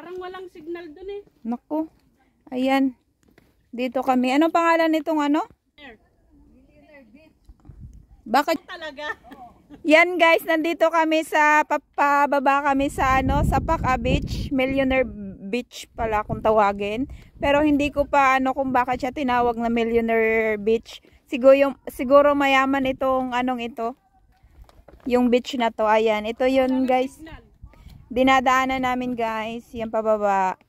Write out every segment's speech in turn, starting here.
Parang walang signal dun eh. Naku. Ayan. Dito kami. Ano pangalan nitong ano? Bakit? Talaga. Yan guys, nandito kami sa papababa kami sa ano, sa Paca Beach, Millionaire Beach pala kung tawagin. Pero hindi ko pa ano kung bakit siya tinawag na Millionaire Beach. Siguro mayaman itong anong ito. Yung beach na to, ayan. Ito yun guys. Dinadaanan namin guys, yan pababa.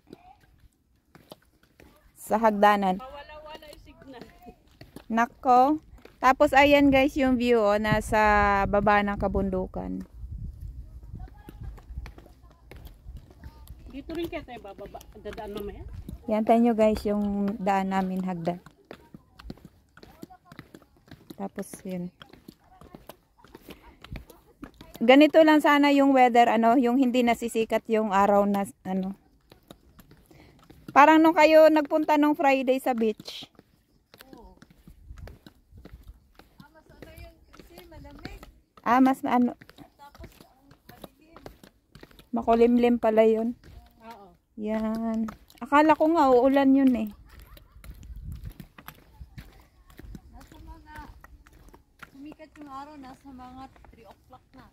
Sa hagdanan. Wala yung signal. Nako. Tapos ayan guys yung view oh, nasa baba ng kabundukan. Dito rin kaya tayo bababa. Dadaan mamaya. Yan tayo nyo guys yung daan namin hagdan. Tapos yun. Ganito lang sana yung weather ano, yung hindi nasisikat yung araw na ano. Parang nung kayo nagpunta nung Friday sa beach. Mas ano. Makulimlim pala yun. Oo. Yan. Akala ko nga uulan yun eh. Nasa mga sumikat yung araw, nasa mga 3 o'clock na.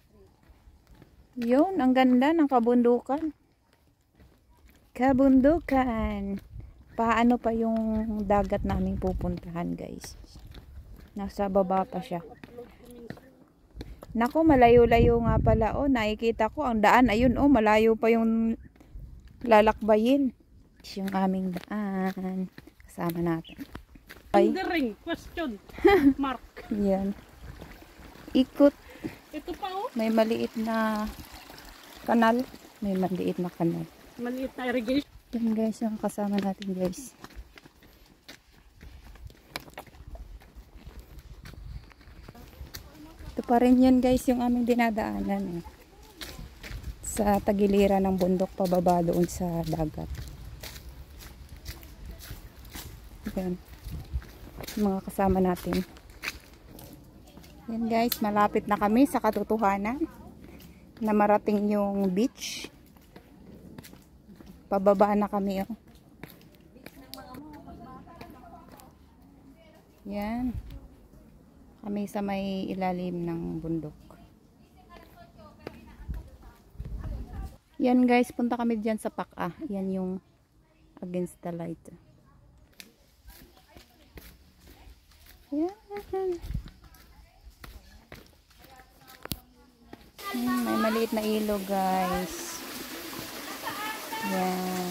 Yun, ang ganda ng kabundukan. Kabundukan. Paano pa yung dagat namin pupuntahan guys. Nasa baba pa siya. Nako, malayo-layo nga pala. Oh, nakikita ko ang daan. Ayun, oh, malayo pa yung lalakbayin. Yung aming daan. Kasama natin. Ay. Wondering, question. Mark. Yan. Ikot. Ito pa oh. May maliit na kanal. May maliit na kanal. Maliit na irrigation. Yan guys, yung kasama natin guys. Ito pa rin yan guys, yung aming dinadaanan eh. Sa tagiliran ng bundok pababa doon sa dagat. Yan. Mga kasama natin. Yan guys, malapit na kami sa katotohanan. Na marating yung beach. Pababa na kami oh. Yan. Kami sa may ilalim ng bundok. Yan guys, punta kami dyan sa Paca. Yan yung against the light. Yan. May maliit na ilog guys. Yan.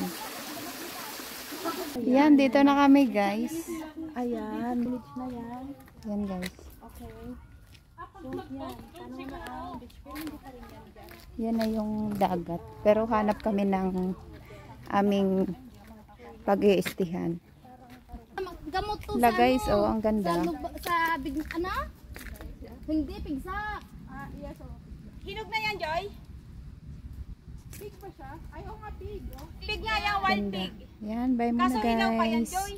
Yan, dito na kami guys. Ayan, village na yan. Yan guys. Okay. So, yan. Tanong na ang beach pero hindi pa rin yan dyan. Yan na yung dagat. Pero hanap kami ng aming pag-iistihan. Gamot to La sa guys, ano? oh, ang ganda. Sa big, ano? Hindi, pigsa. Yes, oh. Hinog na yan, Joy? Pig ba siya? Ay, oo nga, pig. Oh. Pig nga yan, wild Ganda. pig. Yan, bye muna Kaso hilaw pa yan, guys. Joy.